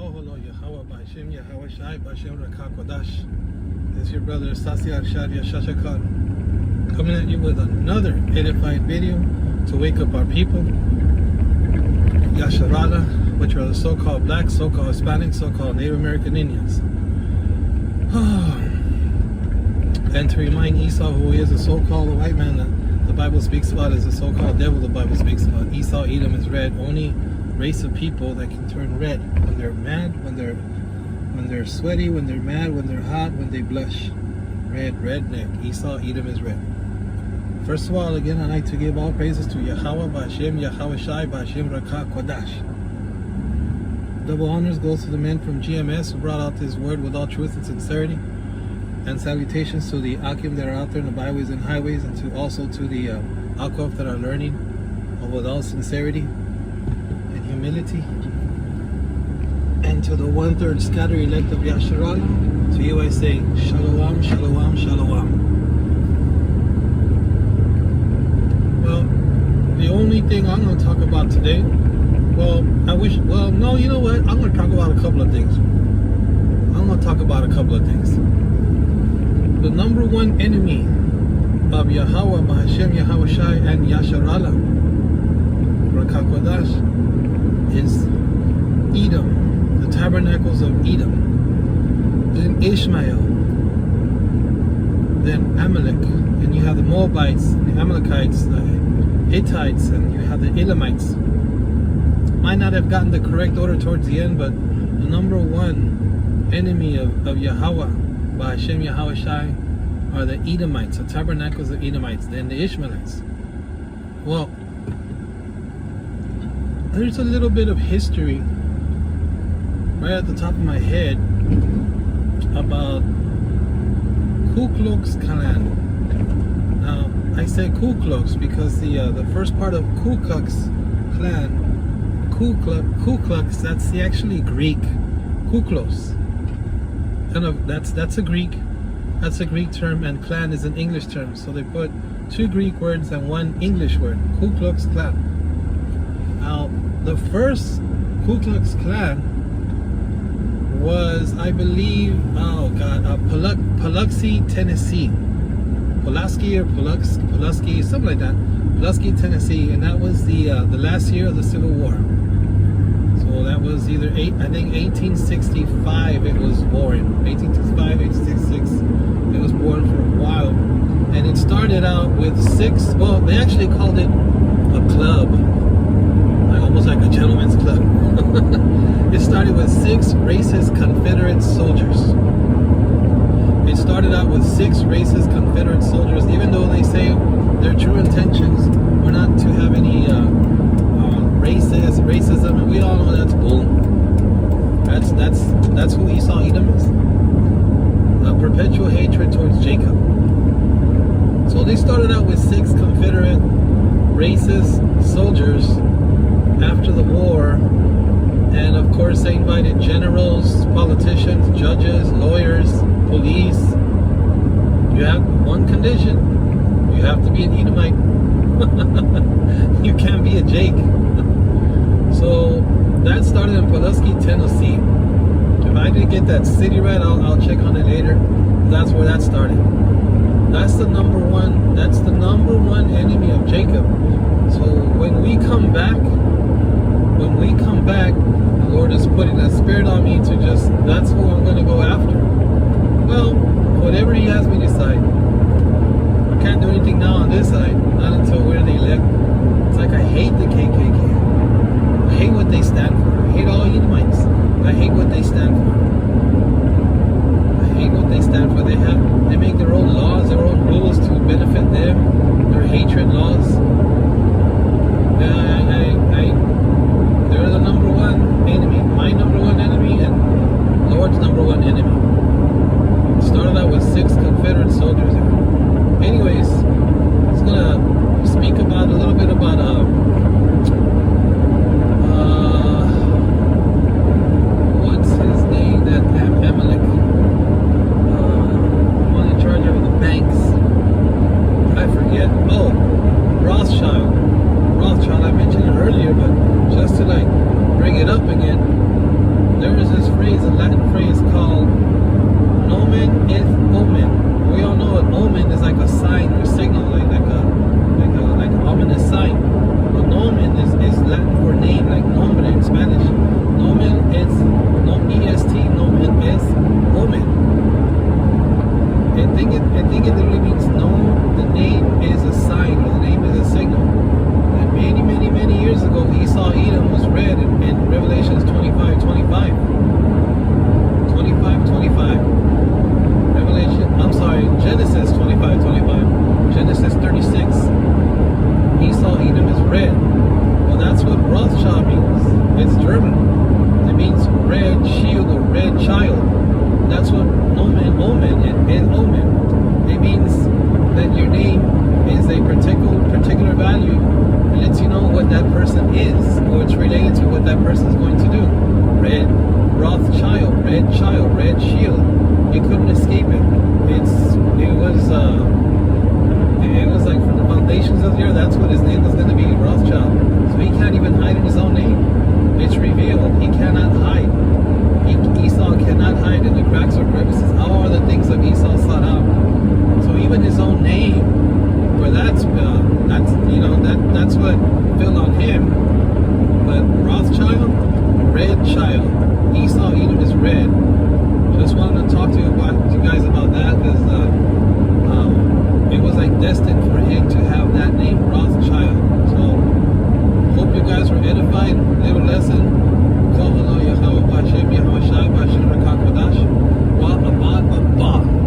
Yahawah B'Hashem Yahawashi B'Hashem Rakah Kodash. This is your brother Sasi Arshad Yashashakar, coming at you with another edified video to wake up our people, Yasharala, which are the so-called black, so-called Hispanic, so-called Native American Indians. And to remind Esau, who is a so-called white man that the Bible speaks about, as a so-called devil the Bible speaks about. Esau, Edom is red, only race of people that can turn red when they're mad, when they're sweaty, when they're mad, when they're hot, when they blush. Red, redneck. Esau, Edom is red. First of all, again, I'd like to give all praises to Yahawah B'Hashem Yahawashi B'Hashem Rakah Kodash. Double honors goes to the men from GMS who brought out this word with all truth and sincerity. And salutations to the Akim that are out there in the byways and highways, and to also to the Akaf that are learning with all sincerity and humility. And to the 1/3 scatter elect of Yasharala, to you I say, Shalom, Shalom, Shalom. Well, the only thing I'm going to talk about today, no, you know what? I'm going to talk about a couple of things. The number one enemy of Yahawah B'Hashem Yahawashi and Yasharala, Rakah Kodash, is Edom, the tabernacles of Edom, then Ishmael, then Amalek, and you have the Moabites, the Amalekites, the Hittites, and you have the Edomites. Might not have gotten the correct order towards the end, but the number one enemy of Yahawah B'Hashem Yahawashi are the Edomites, the tabernacles of Edomites, then the Ishmaelites. Well, there's a little bit of history right at the top of my head about Ku Klux Klan. Now, I say Ku Klux because the first part of Ku Klux Klan, Ku Klux, that's the actually Greek, Kuklos. That's a Greek term, and clan is an English term. So they put two Greek words and one English word, Ku Klux Klan. Now, the first Ku Klux Klan was, I believe, Paluxy, Tennessee. Pulaski, something like that. Pulaski, Tennessee, and that was the last year of the Civil War. So that was either 1865 it was born. 1865, 1866. It was born for a while. And it started out with six, well, they actually called it a club. Almost like a gentleman's club. It started with 6 racist Confederate soldiers. It started out with 6 racist Confederate soldiers, even though they say their true intentions were not to have any racism, and we all know that's bull. That's who Esau Edom is. A perpetual hatred towards Jacob. So they started out with 6 Confederate racist soldiers after the war, and of course they invited generals, politicians, judges, lawyers, police. You have one condition: you have to be an Edomite. You can't be a Jake. So that started in Pulaski, Tennessee. If I didn't get that city right, I'll check on it later. That's where that started. That's the number one enemy of Jacob. So when we come back, the Lord is putting a spirit on me to that's who I'm going to go after. Well, whatever He has me decide. I can't do anything now on this side, not until we're the elect. It's like I hate the KKK. I hate what they stand for. I hate all Edomites. I hate what they stand for. They make their own laws, their own rules to benefit them. Their hatred laws. They're the number one enemy. My number one enemy and Lord's number one enemy. It started out with 6 Confederate soldiers. Anyways, I was gonna speak about a little bit about what's his name? That Amalek, one in charge of the banks. I forget. Oh, Rothschild. I mentioned it earlier, but just to bring it up again. there is this phrase, a Latin phrase called nomen et omen. We all know an omen is like a sign or signal, like an ominous sign. But nomen is Latin for name, like nombre in Spanish. Nomen is est, nomen is omen. I think it literally means the name is a sign, or the name is a signal. And many years ago, Esau, Edom was read in Revelations 25:25. Genesis 25:25. Genesis 36. Esau, Edom is red. Well, that's what Rothschild means. It's German. It means red shield or red child. That's what omen, omen. It means that your name is a particular value. It lets you know what that person is, or it's related to what that person is going to do. Red Rothschild, red child, red shield. You couldn't escape it. It was like from the foundations of the earth. That's what his name was going to be, Rothschild. So he can't even hide in his own name. It's revealed. He cannot hide. Esau cannot hide in the cracks or crevices. How are the things of Esau sought out? So even his own name, where that's what fell on him. But Rothschild, red child. Esau, Edom is red. Just wanted to talk to you guys about that, because it was like destined for him to have that name, Rothschild. So hope you guys were edified. Little lesson. Yahawashi, Yahawashi, Bashir Rakakadash, Wa Abad Abba.